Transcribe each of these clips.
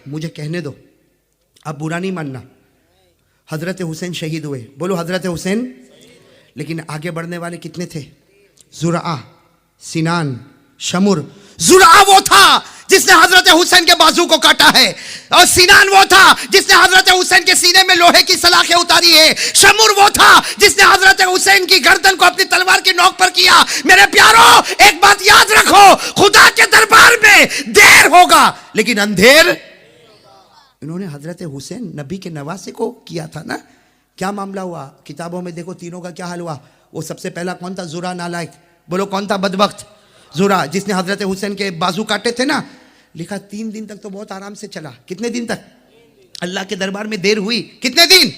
मुझे कहने दो, अब बुरा नहीं मानना। हजरत हुसैन शहीद हुए, बोलो हजरत हुसैन। लेकिन आगे बढ़ने वाले कितने थे? जुरआ, सिनान, शमुर। जुरआ वो था जिसने हजरत हुसैन के बाजू को काटा है, और सिनान वो था जिसने हजरत हुसैन के सीने में लोहे की सलाखें उतारी है। शमुर वो था जिसने हजरत हुसैन की गर्दन को अपनी तलवार की नोक पर किया। मेरे प्यारो, एक बात याद रखो, खुदा के दरबार में देर होगा लेकिन अंधेर। इन्होंने हजरत हुसैन नबी के नवासे को किया था ना। क्या मामला हुआ किताबों में देखो, तीनों का क्या हाल हुआ। वो सबसे पहला कौन था? जुरा नालायक। बोलो कौन था बदबख्त? जुरा, जिसने हजरत हुसैन के बाजू काटे थे ना। लिखा 3 दिन तक तो बहुत आराम से चला। कितने दिन तक? अल्लाह के दरबार में देर हुई। कितने दिन?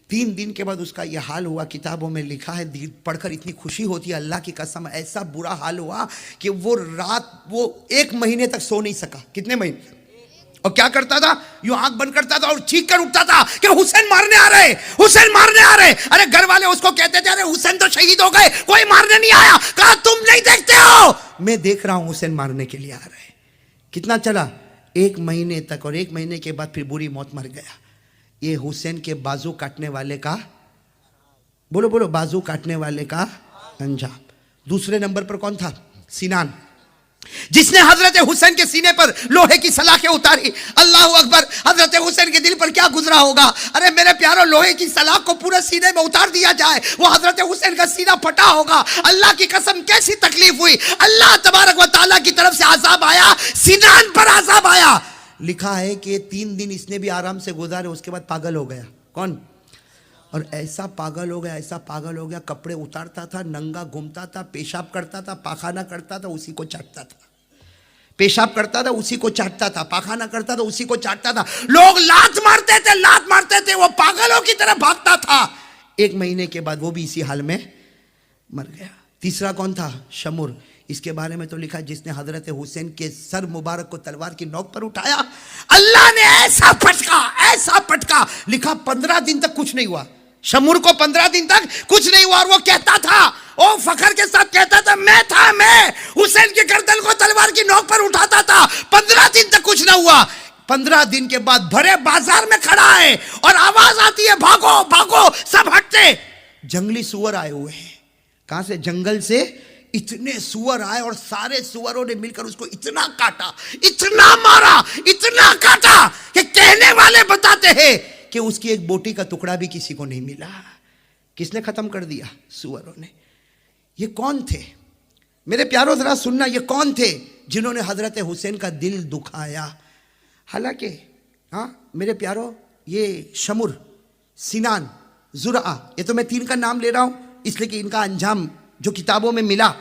3 दिन के बाद उसका यह हाल हुआ। किताबों में लिखा है, पढ़कर इतनी खुशी होती है, अल्लाह की कसम ऐसा बुरा हाल हुआ कि वो रात वो 1 महीने तक सो नहीं सका। कितने महीने? और क्या करता था? यूं आंख बंद करता था और चीख कर उठता था कि हुसैन मारने आ रहे, हुसैन मारने आ रहे। अरे घर वाले उसको कहते थे, अरे हुसैन तो शहीद हो गए, कोई मारने नहीं आया। कहा तुम नहीं देखते हो, मैं देख रहा हूं, हुसैन मारने के लिए आ रहे। कितना चला? 1 महीने तक। और 1 महीने के बाद फिर बुरी मौत मर गया। ये हुसैन के बाजू काटने वाले का, बोलो बोलो, बाजू काटने वाले का अंजाम। दूसरे नंबर पर कौन था? सिनान, जिसने हजरत हुसैन के सीने पर लोहे की सलाखें उतारी। अल्लाह अकबर। हजरत हुसैन के दिल पर क्या गुजरा होगा। अरे मेरे प्यारो, लोहे की सलाख को पूरे सीने में उतार दिया जाए, वो हजरत हुसैन का सीना फटा होगा। अल्लाह की कसम कैसी तकलीफ हुई। अल्लाह तबारक व तआला की तरफ से अज़ाब आया, सिनान पर अज़ाब आया। लिखा है कि 3 दिन इसने भी आराम से गुजारे, उसके बाद पागल हो गया। कौन? और ऐसा पागल हो गया, ऐसा पागल हो गया, कपड़े उतारता था, नंगा घूमता था, पेशाब करता था, पाखाना करता था, उसी को चाटता था। पेशाब करता था, उसी को चाटता था, पाखाना करता था, उसी को चाटता था। लोग लात मारते थे, लात मारते थे, वो पागलों की तरह भागता था। 1 महीने के बाद वो भी इसी हाल में मर गया। तीसरा कौन था? शमुर। इसके बारे में तो लिखा, जिसने हजरत हुसैन के सर मुबारक को तलवार की नोक पर उठाया, अल्लाह ने ऐसा पटका, ऐसा पटका। लिखा 15 दिन तक कुछ नहीं हुआ। शमुर को 15 दिन तक कुछ नहीं हुआ। और वो कहता था, ओ फखर के साथ कहता था, मैं हुसैन के गर्दन को तलवार की नोक पर उठाता था। 15 दिन तक कुछ ना हुआ। 15 दिन के बाद भरे बाजार में खड़ा है और आवाज आती है, भागो भागो, सब हटते। जंगली सुअर आए हुए हैं। कहां से? जंगल से। इतने सुअर आए और सारे सुअरों ने मिलकर उसको इतना काटा, इतना मारा, इतना काटा कि कहने वाले बताते हैं कि उसकी एक बोटी का टुकड़ा भी किसी को नहीं मिला। किसने खत्म कर दिया? सुअरों ने। ये कौन थे मेरे प्यारों? जरा सुनना, ये कौन थे जिन्होंने हजरत हुसैन का दिल दुखाया? हालांकि हाँ मेरे प्यारों, ये शमुर, सिनान, जुरआ, ये तो मैं 3 का नाम ले रहा हूं इसलिए कि इनका अंजाम जो किताबों में मिला।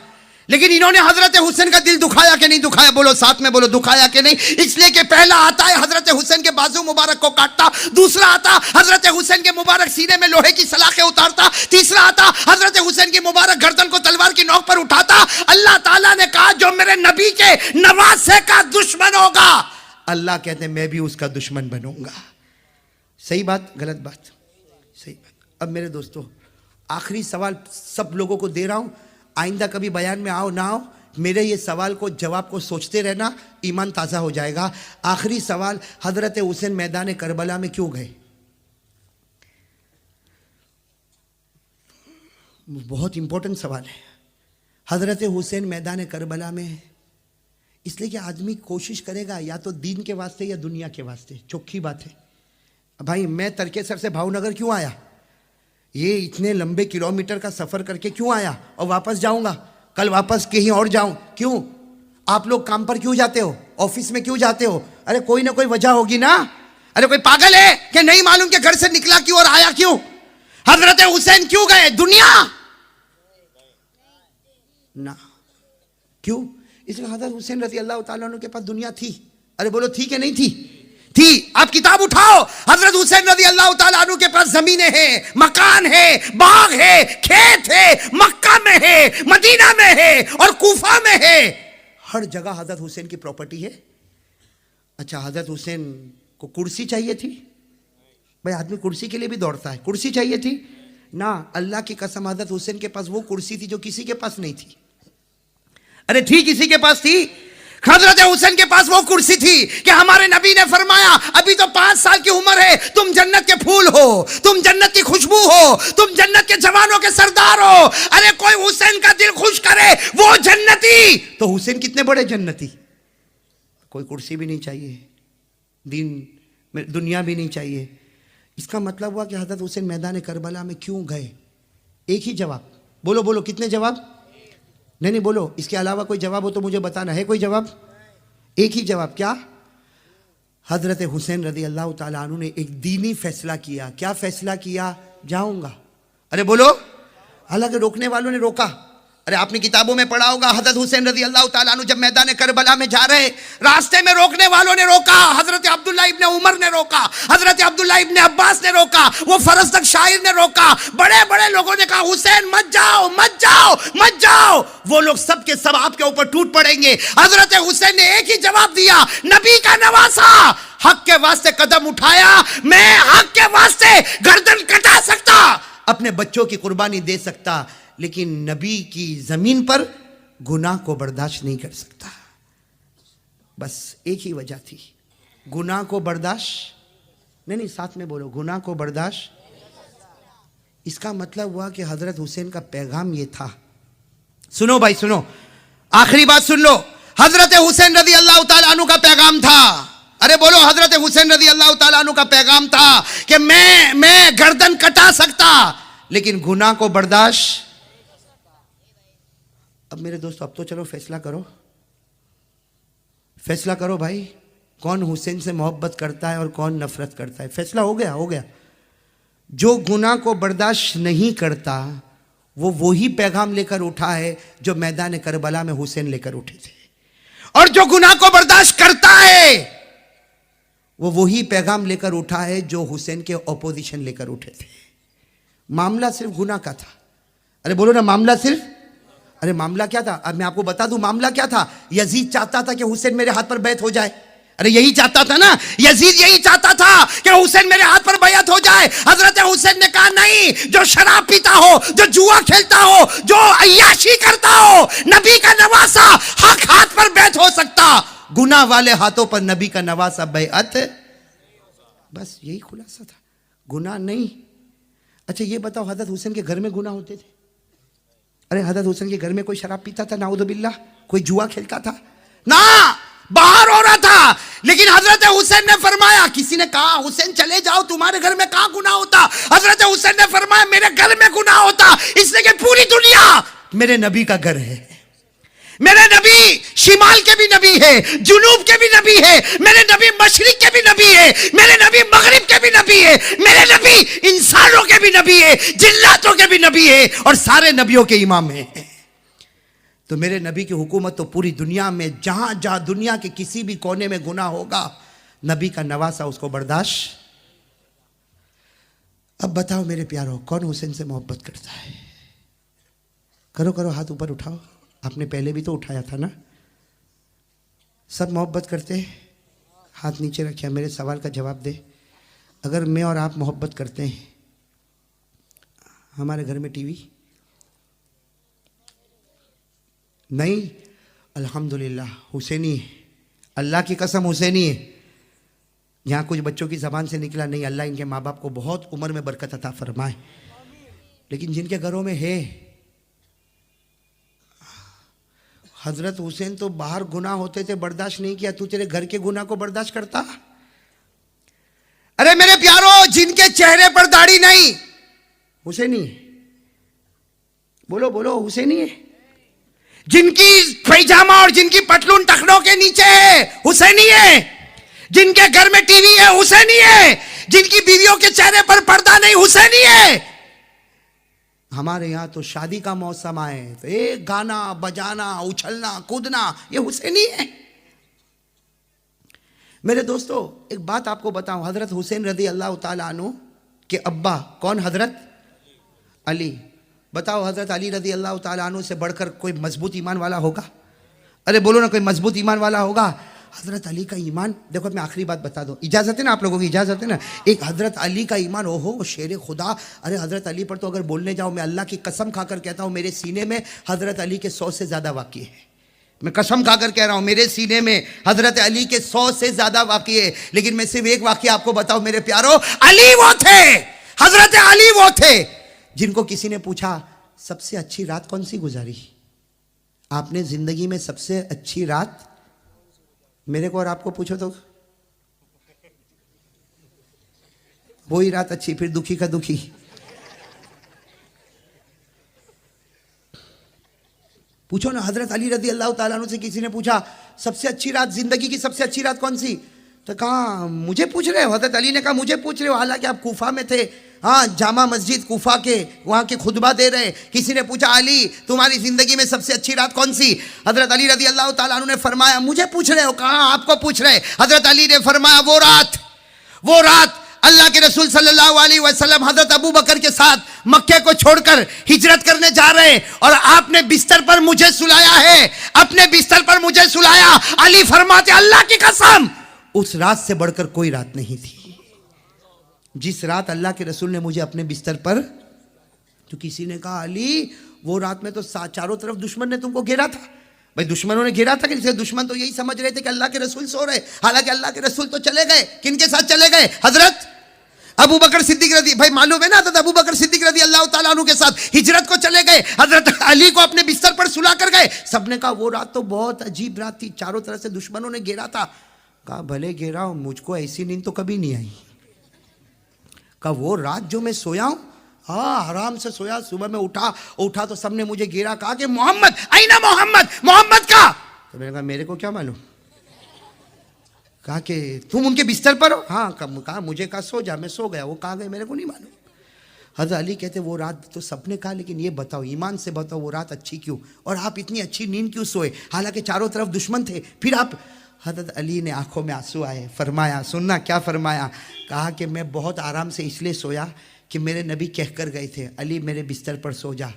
लेकिन इन्होंने हजरत हुसैन का दिल दुखाया कि नहीं दुखाया? बोलो साथ में, बोलो दुखाया कि नहीं? इसलिए कि पहला आता है हजरत हुसैन के बाजू मुबारक को काटता, दूसरा आता हजरत हुसैन के मुबारक सीने में लोहे की सलाखें उतारता, तीसरा आता हजरत हुसैन की मुबारक गर्दन को तलवार की नोक पर उठाता। अल्लाह ताला ने कहा, जो मेरे नबी के नवासे का दुश्मन होगा, अल्लाह कहते हैं मैं भी उसका दुश्मन बनूंगा। सही बात, गलत बात? सही बात। अब मेरे दोस्तों, आखिरी सवाल सब लोगों को दे रहा हूं। आइंदा कभी बयान में आओ ना आओ, मेरे ये सवाल को जवाब को सोचते रहना, ईमान ताज़ा हो जाएगा। आखिरी सवाल, हजरत हुसैन मैदान करबला में क्यों गए? बहुत इंपॉर्टेंट सवाल है। हजरत हुसैन मैदान करबला में इसलिए कि आदमी कोशिश करेगा या तो दीन के वास्ते या दुनिया के वास्ते। चौखी बात है भाई, मैं तड़केसर से भावनगर क्यों आया? ये इतने लंबे किलोमीटर का सफर करके क्यों आया? और वापस जाऊंगा, कल वापस कहीं और जाऊं, क्यों? आप लोग काम पर क्यों जाते हो? ऑफिस में क्यों जाते हो? अरे कोई ना कोई वजह होगी ना। अरे कोई पागल है कि नहीं मालूम कि घर से निकला क्यों और आया क्यों? हजरत हुसैन क्यों गए? दुनिया ना। क्यों? इसलिए हजरत हुसैन रज़ी अल्लाह ताला अन्हु के पास दुनिया थी। अरे बोलो थी कि नहीं थी? थी। आप किताब उठाओ, हजरत हुसैन रज़ी अल्लाह ताला अन्हु के पास जमीनें हैं, मकान है, बाग है, खेत है, मक्का में है, मदीना में है और कूफा में है। हर जगह हजरत हुसैन की प्रॉपर्टी है। अच्छा, हजरत हुसैन को कुर्सी चाहिए थी? भाई आदमी कुर्सी के लिए भी दौड़ता है। कुर्सी चाहिए थी ना? अल्लाह की कसम, हजरत हुसैन के पास वो कुर्सी थी जो किसी के पास नहीं थी। अरे थी, किसी के पास थी। हजरत हुसैन के पास वो कुर्सी थी कि हमारे नबी ने फरमाया अभी तो 5 साल की उम्र है, तुम जन्नत के फूल हो, तुम जन्नत की खुशबू हो, तुम जन्नत के जवानों के सरदार हो। अरे कोई हुसैन का दिल खुश करे वो जन्नती। तो हुसैन कितने बड़े जन्नती। कोई कुर्सी भी नहीं चाहिए, दीन में दुनिया भी नहीं चाहिए। इसका मतलब हुआ कि हजरत हुसैन मैदान करबला में क्यों गए? एक ही जवाब, बोलो बोलो, कितने जवाब? नहीं बोलो, इसके अलावा कोई जवाब हो तो मुझे बताना है। कोई जवाब? एक ही जवाब। क्या? हजरत हुसैन रदी अल्लाह ताला अन्हु ने एक दीनी फैसला किया। क्या फैसला किया? जाऊंगा। अरे बोलो। हालांकि रोकने वालों ने रोका। अरे आपने किताबों में पढ़ा होगा, हजरत हुसैन रदी अल्लाह ताला अन्हु जब मैदान करबला में जा रहे, रास्ते में रोकने वालों ने रोका। हजरत अब्दुल्ला इब्ने उमर ने रोका, हजरत अब्दुल्ला इब्ने अब्बास ने रोका, वो फरस तक शायर ने रोका, बड़े बड़े लोगों ने कहा हुसैन मत जाओ मत जाओ मत जाओ। वो लोग सब के सब आपके ऊपर टूट पड़ेंगे। हजरत हुसैन ने एक ही जवाब दिया, नबी का नवासा, हक के वास्ते कदम उठाया, मैं हक के वास्ते गर्दन कटा सकता, अपने बच्चों की कुर्बानी दे सकता, लेकिन नबी की जमीन पर गुनाह को बर्दाश्त नहीं कर सकता। बस एक ही वजह थी, गुनाह को बर्दाश्त नहीं, साथ में बोलो, गुनाह को बर्दाश्त। इसका मतलब हुआ कि हजरत हुसैन का पैगाम ये था। सुनो भाई सुनो, आखिरी बात सुन लो। हजरत हुसैन रदी अल्लाह ताला अन्हु का पैगाम था, अरे बोलो, हजरत हुसैन रदी अल्लाह ताला अन्हु का पैगाम था कि मैं गर्दन कटा सकता, लेकिन गुनाह को बर्दाश्त। अब मेरे दोस्तों, अब तो चलो फैसला करो, फैसला करो भाई, कौन हुसैन से मोहब्बत करता है और कौन नफरत करता है। फैसला हो गया, हो गया। जो गुनाह को बर्दाश्त नहीं करता वो वही पैगाम लेकर उठा है जो मैदान करबला में हुसैन लेकर उठे थे, और जो गुनाह को बर्दाश्त करता है वो वही पैगाम लेकर उठा है जो हुसैन के ऑपोजिशन लेकर उठे थे। मामला सिर्फ गुनाह का था। अरे बोलो ना, मामला सिर्फ, अरे मामला क्या था? अब मैं आपको बता दूं मामला क्या था। यजीद चाहता था कि हुसैन मेरे हाथ पर बैत हो जाए। अरे यही चाहता था ना, यजीद यही चाहता था कि हुसैन मेरे हाथ पर बैत हो जाए। हजरत हुसैन ने कहा नहीं, जो शराब पीता हो, जो जुआ खेलता हो, जो अय्याशी करता हो, नबी का नवासा हक हाथ पर बैत हो सकता, गुनाह वाले हाथों पर नबी का नवासा बैत। बस यही खुलासा था, गुनाह नहीं। अच्छा ये बताओ, हजरत हुसैन के घर में गुनाह होते थे? अरे हजरत हुसैन के घर में कोई शराब पीता था? नाउजुबिल्लाह। कोई जुआ खेलता था? ना, बाहर हो रहा था। लेकिन हजरत हुसैन ने फरमाया, किसी ने कहा हुसैन चले जाओ, तुम्हारे घर में कहां गुनाह होता? हजरत हुसैन ने फरमाया मेरे घर में गुनाह होता, इसलिए कि पूरी दुनिया मेरे नबी का घर है। मेरे नबी शिमाल के भी नबी है, जुनूब के भी नबी है, मेरे नबी मशरिक के भी नबी है, मेरे नबी मगरिब के भी नबी है, मेरे नबी इंसानों के भी नबी है, जिन्नातों के भी नबी है, और सारे नबियों के इमाम है। तो मेरे नबी की हुकूमत तो पूरी दुनिया में, जहां जहां दुनिया के किसी भी कोने में गुनाह होगा, नबी का नवासा उसको बर्दाश्त। अब बताओ मेरे प्यारो, कौन हुसैन से मोहब्बत करता है? करो करो, हाथ ऊपर उठाओ। आपने पहले भी तो उठाया था ना। सब मोहब्बत करते हैं? हाथ नीचे रखिए, मेरे सवाल का जवाब दे। अगर मैं और आप मोहब्बत करते हैं, हमारे घर में टीवी नहीं? अल्हम्दुलिल्लाह हुसैनी है, अल्लाह की कसम हुसैनी है। यहाँ कुछ बच्चों की ज़बान से निकला नहीं, अल्लाह इनके माँ बाप को बहुत उम्र में बरकत अता फरमाए। लेकिन जिनके घरों में है, हजरत हुसैन तो बाहर गुनाह होते थे बर्दाश्त नहीं किया, तू तेरे घर के गुनाह को बर्दाश्त करता? अरे मेरे प्यारो, जिनके चेहरे पर दाढ़ी नहीं, हुसैनी है। बोलो बोलो, हुसैनी है। जिनकी पैजामा और जिनकी पतलून टखनों के नीचे है, हुसैनी है। जिनके घर में टीवी है, हुसैनी है। जिनकी बीवियों के चेहरे पर पर्दा नहीं, हुसैनी है। हमारे यहां तो शादी का मौसम आए तो एक गाना बजाना, उछलना कूदना, ये हुसैनी है। मेरे दोस्तों एक बात आपको बताऊं, हजरत हुसैन रदी अल्लाह ताला अन्हु के अब्बा कौन? हजरत अली। बताओ, हजरत अली रदी अल्लाह ताला अन्हु से बढ़कर कोई मजबूत ईमान वाला होगा? अरे बोलो ना, कोई मजबूत ईमान वाला होगा? हजरत अली का ईमान देखो, मैं आखिरी बात बता दूं, इजाजत है ना? आप लोगों की इजाजत है ना? एक हजरत अली का ईमान, ओहो शेर खुदा। अरे हजरत अली पर तो अगर बोलने जाओ, मैं अल्लाह की कसम खाकर कहता हूं, मेरे सीने में हजरत अली के 100 से ज्यादा वाक़ई है। मैं कसम खाकर कह रहा हूं, मेरे सीने में हजरत अली के 100 से ज्यादा वाक़ये है, लेकिन मैं सिर्फ एक वाक़या आपको बताऊं मेरे प्यारो, अली वो थे, हजरत अली वो थे जिनको किसी ने पूछा सबसे अच्छी रात कौन सी गुजारी, आपने जिंदगी में सबसे अच्छी रात, मेरे को और आपको पूछो तो वही रात अच्छी, फिर दुखी का दुखी। पूछो ना, हजरत अली रजी अल्लाह ताला अन्हु से किसी ने पूछा सबसे अच्छी रात, जिंदगी की सबसे अच्छी रात कौन सी, तो कहा मुझे पूछ रहे हो। हजरत अली ने कहा मुझे पूछ रहे हो, हालांकि आप कूफा में थे, हाँ जामा मस्जिद कूफा के वहां के खुतबा दे रहे। किसी ने पूछा अली तुम्हारी जिंदगी में सबसे अच्छी रात कौन सी, हजरत अली रजी अल्लाह ताला अन्हु ने फरमाया मुझे पूछ रहे हो, कहा आपको पूछ रहे। हजरत अली ने फरमाया वो रात अल्लाह के रसूल सल्लल्लाहु अलैहि वसल्लम हजरत अबू बकर के साथ मक्के को छोड़कर हिजरत करने जा रहे हैं और आपने बिस्तर पर मुझे सुलाया है, अपने बिस्तर पर मुझे सुलाया। अली फरमाते अल्लाह की कसम उस रात से बढ़कर कोई रात नहीं थी, जिस रात अल्लाह के रसूल ने मुझे अपने बिस्तर पर। तो किसी ने कहा अली वो रात में तो चारों तरफ दुश्मन ने तुमको घेरा था। भाई दुश्मनों ने घेरा था कि दुश्मन तो यही समझ रहे थे कि अल्लाह के रसूल सो रहे, हालांकि अल्लाह के रसूल तो चले गए। किनके साथ चले गए, हजरत अबू बकर सिद्दीक रजी, भाई मालूम है ना, हजरत अबू बकर सिद्दीक रजी अल्लाह ताला अन्हु के साथ हिजरत को चले गए, हजरत अली को अपने बिस्तर पर सुला कर गए। सबने कहा वो रात तो बहुत अजीब रात थी, चारों तरफ से दुश्मनों ने घेरा था। कहा भले घेरा हो, मुझको ऐसी नींद तो कभी नहीं आई। कहा वो रात जो मैं सोया हूं, हाँ आराम से सोया, सुबह में उठा तो सबने मुझे घेरा, कहा कि मोहम्मद आईना, मोहम्मद का। तो मैंने कहा मेरे को क्या मालूम। कहा कि तुम उनके बिस्तर पर हो, हाँ कहा मुझे कहा सो जा, मैं सो गया। वो कहाँ गए मेरे को नहीं मालूम। हजरत अली कहते वो रात तो सबने कहा, लेकिन ये बताओ ईमान से बताओ वो रात अच्छी क्यों, और आप इतनी अच्छी नींद क्यों सोए, हालांकि चारों तरफ दुश्मन थे, फिर आप। हजरत अली ने आंखों में आंसू आए, फरमाया, सुनना क्या फरमाया, कहा कि मैं बहुत आराम से इसलिए सोया कि मेरे नबी कह कर गए थे अली मेरे बिस्तर पर सो जा,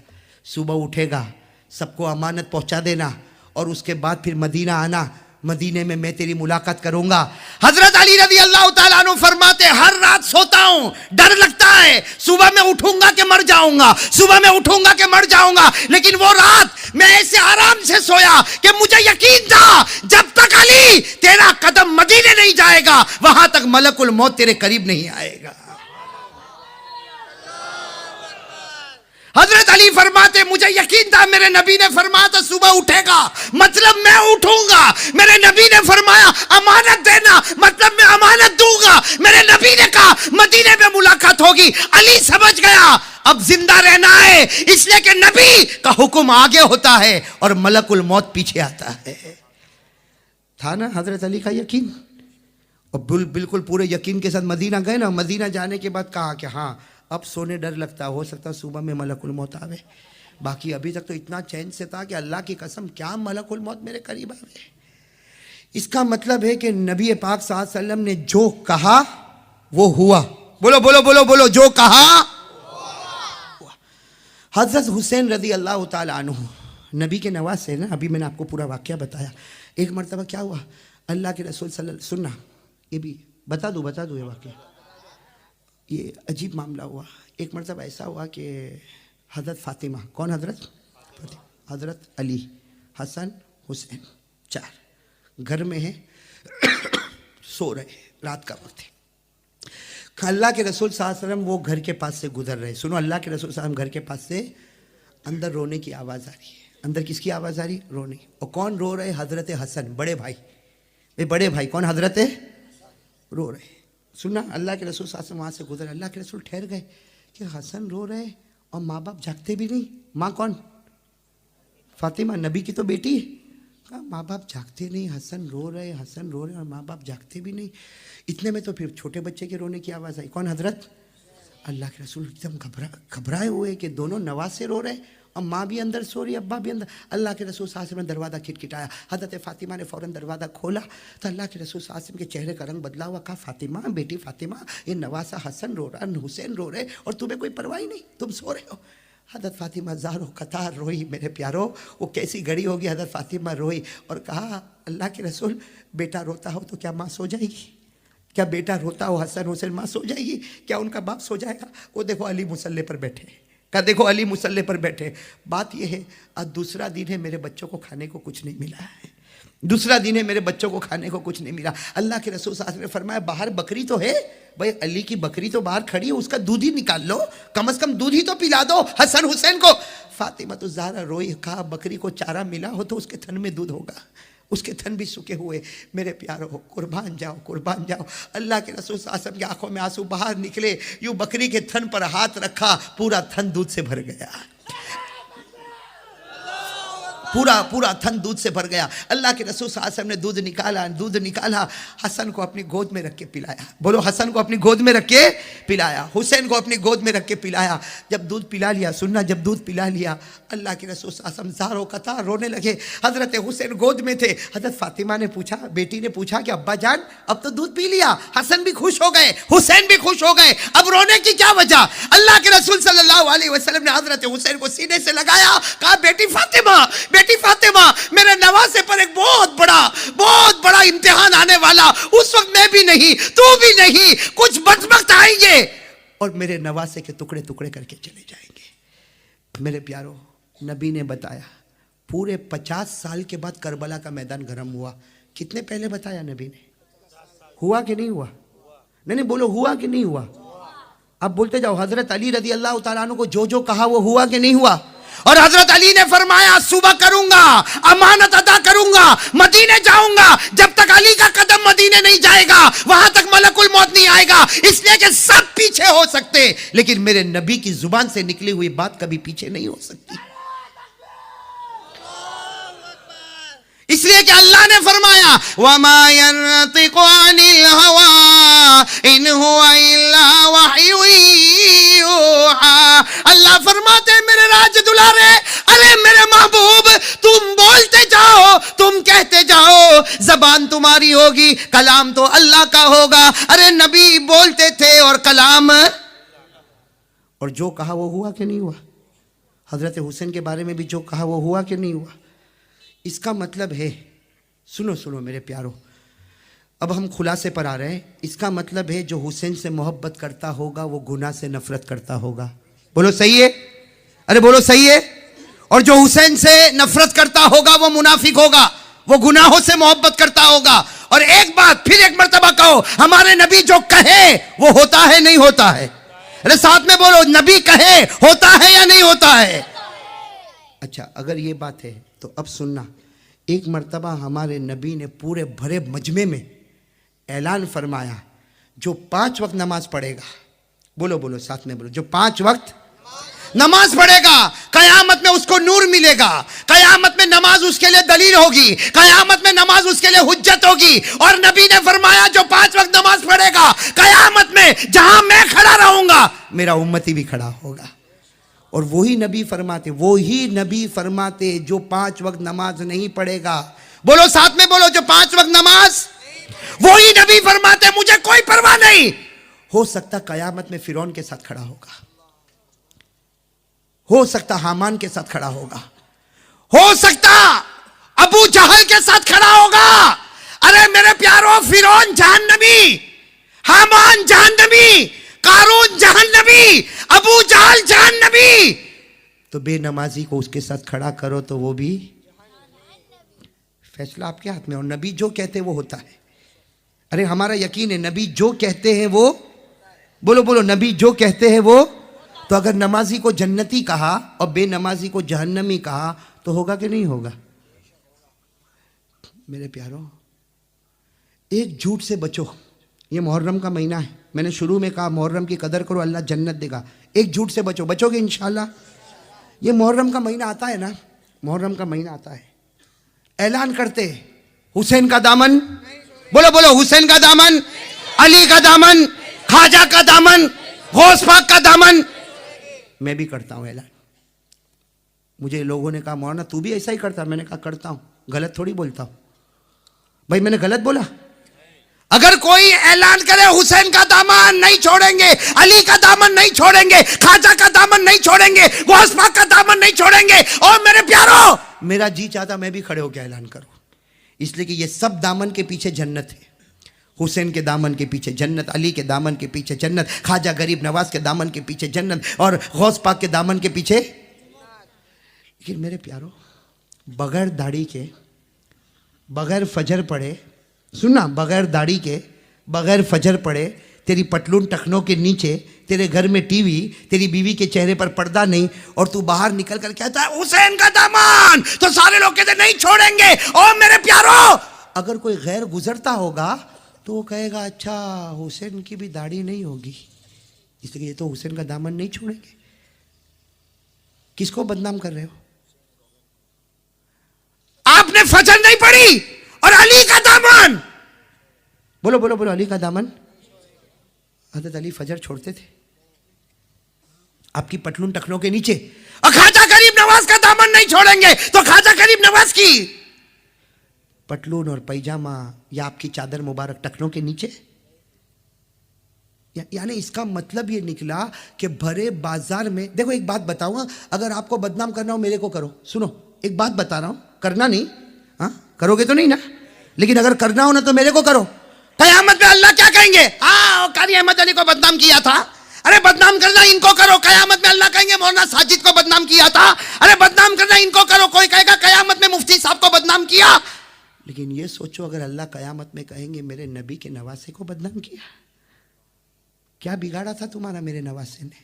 सुबह उठेगा सबको अमानत पहुंचा देना और उसके बाद फिर मदीना आना, मदीने में मैं तेरी मुलाकात करूंगा। हजरत अली रज़ी अल्लाह ताला अन्हु फरमाते हर रात सोता हूं, डर लगता है सुबह में उठूंगा कि मर जाऊंगा, सुबह में उठूंगा कि मर जाऊंगा, लेकिन वो रात मैं ऐसे आराम से सोया कि मुझे यकीन था जब तक अली तेरा कदम मदीने नहीं जाएगा वहां तक मलकुल मौत तेरे करीब नहीं आएगा। हजरत अली फरमाते मुझे यकीन था, मेरे नबी ने फरमाया था सुबह उठेगा, मतलब मैं उठूंगा। मेरे नबी ने फरमाया अमानत देना, मतलब मैं अमानत दूंगा। मेरे नबी ने कहा मदीने में मुलाकात होगी। अली समझ गया अब जिंदा रहना है, इसलिए कि नबी का हुक्म आगे होता है और मलकुल मौत पीछे आता है। था ना हजरत अली का यकीन, और बिल्कुल पूरे यकीन के साथ मदीना गए ना। मदीना जाने के बाद कहा कि हाँ अब सोने डर लगता, हो सकता सुबह में मलकुल मौत आवे, बाकी अभी तक तो इतना चैन से था कि अल्लाह की कसम क्या मलकुल मौत मेरे करीब आवे। इसका मतलब है कि नबी पाक सल्लल्लाहु अलैहि वसल्लम ने जो कहा वो हुआ। बोलो बोलो बोलो बोलो, जो कहा हुआ। हजरत हुसैन रज़ी अल्लाह ताला अन्हु नबी के नवाज है ना, अभी मैंने आपको पूरा वाक़या बताया। एक मरतबा क्या हुआ, अल्लाह के रसूल सुनना, ये भी बता दूँ ये वाक़या, ये अजीब मामला हुआ। एक मरतबा ऐसा हुआ कि हज़रत फ़ातिमा, कौन हज़रत फ़ातिमा, हज़रत अली, हसन हुसैन, चार घर में है सो रहे, रात का वक्त है। अल्लाह के रसूल सल्लल्लाहु अलैहि वसल्लम वो घर के पास से गुजर रहे। सुनो, अल्लाह के रसूल सल्लल्लाहु अलैहि वसल्लम घर के पास से अंदर रोने की आवाज़ आ रही है। अंदर किसकी आवाज़ आ रही, रोने। और कौन रो रहे, हज़रत हसन, बड़े भाई। बड़े भाई कौन, हज़रत रो रहे। सुनना, अल्लाह के रसूल साथ वहाँ से गुजरे। अल्लाह के रसूल ठहर गए कि हसन रो रहे और माँ बाप जागते भी नहीं। माँ कौन, फातिमा, नबी की तो बेटी है। कहा माँ बाप जागते नहीं, हसन रो रहे और माँ बाप जागते भी नहीं। इतने में तो फिर छोटे बच्चे के रोने की आवाज़ आई। कौन, हजरत अल्लाह के रसूल एकदम घबराए हुए कि दोनों नवाज से रो रहे और माँ भी अंदर सो रही, अब्बा भी अंदर। अल्लाह के रसूल साहब ने दरवाज़ा खिटखिटाया। हज़रत फ़ातिमा ने फ़ौरन दरवाज़ा खोला तो अल्लाह के रसूल साहब के चेहरे का रंग बदला हुआ। कहा फ़ातिमा, बेटी फ़ातिमा, ये नवासा हसन रो रहा, हुसैन रो रहे और तुम्हें कोई परवाह ही नहीं, तुम सो रहे हो। हज़रत फ़ातिमा ज़ारो कतार रोई। मेरे प्यारो, वो कैसी घड़ी होगी, हज़रत फ़ातिमा रोई और कहा अल्लाह के रसूल, बेटा रोता हो तो क्या माँ सो जाएगी? क्या बेटा रोता हो, हसन हुसैन, माँ सो जाएगी? क्या उनका बाप सो जाएगा? वो देखो अली मुसल्ले पर बैठे, कहा देखो अली मुसल्ले पर बैठे, बात यह है आज दूसरा दिन है मेरे बच्चों को खाने को कुछ नहीं मिला है, दूसरा दिन है मेरे बच्चों को खाने को कुछ नहीं मिला। अल्लाह के रसूल सल्लल्लाहु अलैहि वसल्लम ने फरमाया बाहर बकरी तो है, भाई अली की बकरी तो बाहर खड़ी है, उसका दूध ही निकाल लो, कम से कम दूध ही तो पिला दो हसन हुसैन को। फातिमा तो ज़हरा रोई, कहा बकरी को चारा मिला हो तो उसके थन में दूध होगा, उसके थन भी सूखे हुए। मेरे प्यारो कुर्बान जाओ, कुर्बान जाओ। अल्लाह के रसूल सल्लल्लाहु अलैहि वसल्लम की आंखों में आंसू बाहर निकले, यूं बकरी के थन पर हाथ रखा, पूरा थन दूध से भर गया, पूरा पूरा थन दूध से भर गया। अल्लाह के रसूल सल्लल्लाहु अलैहि वसल्लम ने दूध निकाला, हसन को अपनी गोद में रख के पिलाया। बोलो हसन को अपनी गोद में रख के पिलाया, हुसैन को अपनी गोद में रख के पिलाया। जब दूध पिला लिया, सुनना, जब दूध पिला लिया अल्लाह के रसूल सल्लल्लाहु अलैहि वसल्लम ज़ारो कतार रोने लगे। हज़रत हुसैन गोद में थे। हज़रत फातिमा ने पूछा, बेटी ने पूछा कि अब्बा जान अब तो दूध पी लिया, हसन भी खुश हो गए, हुसैन भी खुश हो गए, अब रोने की क्या वजह? अल्लाह के रसूल सल्लल्लाहु अलैहि वसल्लम ने हज़रत हुसैन को सीने से लगाया, कहा बेटी फातिमा, मेरे नवासे पर एक बहुत बड़ा इम्तिहान आने वाला, उस वक्त मैं भी नहीं, तू भी नहीं, कुछ वक्त आएंगे और मेरे नवासे के टुकड़े टुकड़े करके चले जाएंगे। मेरे प्यारो, नबी ने बताया पूरे 50 साल के बाद करबला का मैदान गर्म हुआ। कितने पहले बताया नबी ने? हुआ कि नहीं हुआ? नहीं बोलो, हुआ कि नहीं हुआ? आप बोलते जाओ। हजरत अली रज़ी अल्लाह तआला अन्हु को जो जो कहा वो हुआ कि नहीं हुआ? और हजरत अली ने फरमाया सुबह करूंगा, अमानत अदा करूंगा, मदीने जाऊंगा, जब तक अली का कदम मदीने नहीं जाएगा वहां तक मलकुल मौत नहीं आएगा। इसलिए कि सब पीछे हो सकते, लेकिन मेरे नबी की जुबान से निकली हुई बात कभी पीछे नहीं हो सकती। इसलिए कि अल्लाह ने फरमाया वमा यंतिकु अनिल हवा इन हुवा इल्ला वह्यु यूहा। अल्लाह फरमाते मेरे राज दुलारे, अरे मेरे महबूब तुम बोलते जाओ, तुम कहते जाओ, जबान तुम्हारी होगी, कलाम तो अल्लाह का होगा। अरे नबी बोलते थे और कलाम, और जो कहा वो हुआ कि नहीं हुआ? हजरत हुसैन के बारे में भी जो कहा वो हुआ कि नहीं हुआ? इसका मतलब है, सुनो मेरे प्यारो, अब हम खुलासे पर आ रहे हैं। इसका मतलब है जो हुसैन से मोहब्बत करता होगा वो गुनाह से नफरत करता होगा। बोलो सही है? अरे बोलो सही है? और जो हुसैन से नफरत करता होगा वो मुनाफिक होगा, वो गुनाहों से मोहब्बत करता होगा। और एक बात फिर एक मर्तबा कहो, हमारे नबी जो कहे वो होता है नहीं होता है? अरे साथ में बोलो, नबी कहे होता है या नहीं होता है? अच्छा, अगर ये बात है तो अब सुनना, एक मर्तबा हमारे नबी ने पूरे भरे मजमे में ऐलान फरमाया जो 5 वक्त नमाज पढ़ेगा, बोलो साथ में बोलो, जो 5 वक्त नमाज पढ़ेगा कयामत में उसको नूर मिलेगा, कयामत में नमाज उसके लिए दलील होगी, कयामत में नमाज उसके लिए हुज्जत होगी। और नबी ने फरमाया जो 5 वक्त नमाज पढ़ेगा कयामत में जहां मैं खड़ा रहूंगा मेरा उम्मती भी खड़ा होगा। और वही नबी फरमाते जो 5 वक्त नमाज नहीं पढ़ेगा, बोलो साथ में बोलो, जो 5 वक्त नमाज, वही नबी फरमाते मुझे कोई परवाह नहीं, हो सकता कयामत में फिरौन के साथ खड़ा होगा, हो सकता हामान के साथ खड़ा होगा, हो सकता अबू जहल के साथ खड़ा होगा। अरे मेरे प्यारो, फिरौन जहन्नमी, हामान जहन्नमी, कारून जहन्नमी, अबू जहल जहन्नमी, तो बेनमाजी को उसके साथ खड़ा करो तो वो भी, फैसला आपके हाथ में। और नबी जो कहते हैं वो होता है। अरे हमारा यकीन है नबी जो कहते हैं वो, बोलो नबी जो कहते हैं वो। तो अगर नमाजी को जन्नती कहा और बेनमाजी को जहन्नमी कहा तो होगा कि नहीं होगा? मेरे प्यारो, एक झूठ से बचो। ये मुहर्रम का महीना है, मैंने शुरू में कहा मुहर्रम की कदर करो, अल्लाह जन्नत देगा। एक झूठ से बचोगे इंशाल्लाह। ये मुहर्रम का महीना आता है ना, मुहर्रम का महीना आता है, ऐलान करते हुसैन का दामन, बोलो हुसैन का दामन, अली का दामन, ख्वाजा का दामन, गौस पाक का दामन। मैं भी करता हूं ऐलान। मुझे लोगों ने कहा मौलाना तू भी ऐसा ही करता? मैंने कहा करता हूं, गलत थोड़ी बोलता हूं। भाई मैंने गलत बोला? अगर कोई ऐलान करे हुसैन का दामन नहीं छोड़ेंगे, अली का दामन नहीं छोड़ेंगे, ख्वाजा का दामन नहीं छोड़ेंगे, गौस पाक का दामन नहीं छोड़ेंगे, और मेरे प्यारो मेरा जी चाहता मैं भी खड़े होकर ऐलान करूं, इसलिए कि ये सब दामन के पीछे जन्नत है। हुसैन के दामन के पीछे जन्नत, अली के दामन के पीछे जन्नत, ख्वाजा गरीब नवाज के दामन के पीछे जन्नत और गौस पाक के दामन के पीछे। लेकिन मेरे प्यारो, बगैर दाढ़ी के, बगैर फजर पड़े, सुनना, बगैर दाढ़ी के, बगैर फजर पड़े, तेरी पटलून टखनों के नीचे, तेरे घर में टीवी, तेरी बीवी के चेहरे पर पर्दा नहीं, और तू बाहर निकल कर कहता है हुसैन का दामन, तो सारे लोग कहते नहीं छोड़ेंगे। ओ मेरे प्यारो, अगर कोई गैर गुजरता होगा तो वो कहेगा अच्छा हुसैन की भी दाढ़ी नहीं होगी, इसलिए ये तो हुसैन का दामन नहीं छोड़ेंगे। किसको बदनाम कर रहे हो? आपने फजर नहीं पढ़ी और अली का दामन, बोलो बोलो बोलो, अली का दामन। हज़रत अली फजर छोड़ते थे आपकी पटलून टखनों के नीचे, और ख्वाजा गरीब नवाज का दामन नहीं छोड़ेंगे, तो ख्वाजा गरीब नवाज की पटलून और पैजामा या आपकी चादर मुबारक टखनों के नीचे। यानी इसका मतलब ये निकला कि भरे बाजार में, देखो एक बात बताऊंगा, अगर आपको बदनाम करना हो मेरे को करो, सुनो एक बात बता रहा हूं, करना नहीं, हाँ करोगे तो नहीं ना, लेकिन अगर करना हो ना तो मेरे को करो। कयामत में अल्लाह क्या कहेंगे? हाँ कारी अहमद अली को बदनाम किया था, अरे बदनाम करना इनको करो। कयामत में अल्लाह कहेंगे मौलाना साजिद को बदनाम किया था, अरे बदनाम करना इनको करो। कोई कहेगा कयामत में मुफ्ती साहब को बदनाम किया। लेकिन ये सोचो अगर अल्लाह कयामत में कहेंगे मेरे नबी के नवासे को बदनाम किया, क्या बिगाड़ा था तुम्हारा मेरे नवासे ने?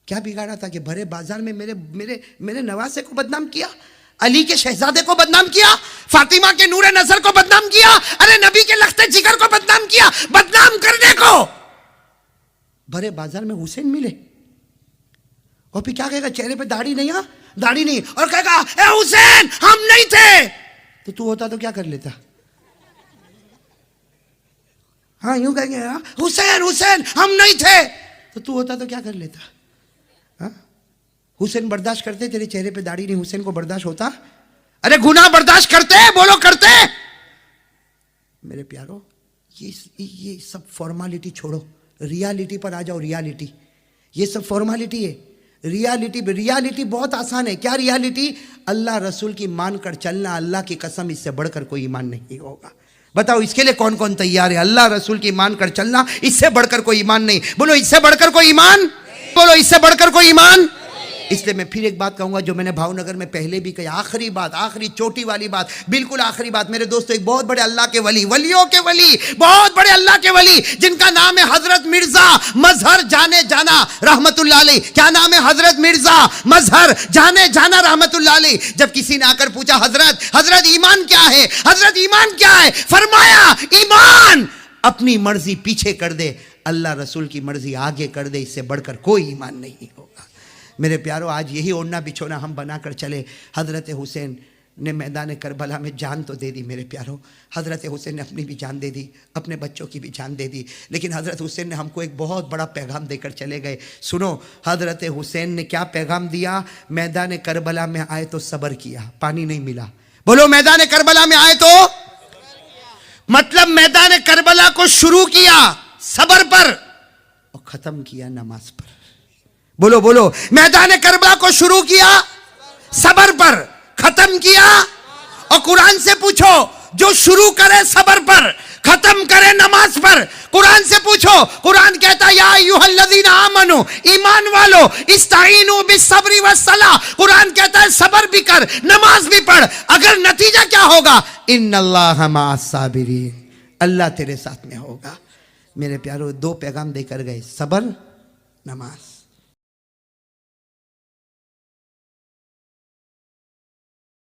क्या बिगाड़ा था कि भरे बाजार में मेरे मेरे मेरे नवासे को बदनाम किया, अली के शहजादे को बदनाम किया, फातिमा के नूरे नजर को बदनाम किया, अरे नबी के लख्ते जिगर को बदनाम किया। बदनाम करने को भरे बाजार में हुसैन मिले, और फिर क्या कहेगा? चेहरे पे दाढ़ी नहीं, हाँ दाढ़ी नहीं, और कहेगा ए हुसैन हम नहीं थे। तो तू होता तो क्या कर लेता? हाँ यूं कहेंगे हुसैन हुसैन हम नहीं थे, तो तू होता तो क्या कर लेता? हाँ हुसैन बर्दाश्त करते, तेरे चेहरे पे दाढ़ी नहीं, हुसैन को बर्दाश्त होता? अरे गुनाह बर्दाश्त करते, बोलो करते? मेरे प्यारो, ये सब फॉर्मालिटी छोड़ो, रियलिटी पर आ जाओ। रियलिटी, ये सब फॉर्मालिटी है, रियलिटी बहुत आसान है। क्या रियलिटी? अल्लाह रसूल की मान कर चलना, अल्लाह की कसम इससे बढ़कर कोई ईमान नहीं होगा। बताओ इसके लिए कौन कौन तैयार है? अल्लाह रसूल की मान कर चलना, इससे बढ़कर कोई ईमान नहीं। बोलो इससे बढ़कर कोई ईमान, बोलो इससे बढ़कर कोई ईमान। इसलिए मैं फिर एक बात कहूंगा जो मैंने भावनगर में पहले भी कही, आखिरी बात, आखिरी चोटी वाली बात, बिल्कुल आखिरी बात। मेरे दोस्तों, एक बहुत बड़े अल्लाह के वली, वलियों के वली, बहुत बड़े अल्लाह के वली, जिनका नाम है हजरत मिर्जा मजहर जाने जाना रहमतुल्लाह अलैह। क्या नाम है? हजरत मिर्जा मजहर जाने जाना रहमतुल्लाह अलैह। जब किसी ने आकर पूछा हजरत ईमान क्या है, हजरत ईमान क्या है, फरमाया ईमान अपनी मर्जी पीछे कर दे, अल्लाह रसूल की मर्जी आगे कर दे, इससे बढ़कर कोई ईमान नहीं होगा। मेरे प्यारो, आज यही ओढ़ना बिछोना हम बनाकर चले। हज़रत हुसैन ने मैदान करबला में जान तो दे दी मेरे प्यारो, हज़रत हुसैन ने अपनी भी जान दे दी, अपने बच्चों की भी जान दे दी, लेकिन हज़रत हुसैन ने हमको एक बहुत बड़ा पैगाम देकर चले गए। सुनो, हज़रत हुसैन ने क्या पैगाम दिया? मैदान करबला में आए तो सब्र किया, पानी नहीं मिला। बोलो मैदान करबला में आए तो, मतलब मैदान करबला को शुरू किया सब्र पर और ख़त्म किया नमाज पर। बोलो बोलो, मैदान करबला को शुरू किया सब्र पर, खत्म किया। और कुरान से पूछो, जो शुरू करे सब्र पर, खत्म करे नमाज पर, कुरान से पूछो। कुरान कहता है या अय्युहल्लज़ीना आमनू, ईमान वालो, इस्ताईनु बिस्सब्रि वस्सलाह। कुरान कहता है सब्र भी कर, नमाज भी पढ़। अगर नतीजा क्या होगा? इन्नल्लाह मअस साबिरीन, अल्लाह तेरे साथ में होगा। मेरे प्यारो, दो पैगाम देकर गए, सब्र, नमाज।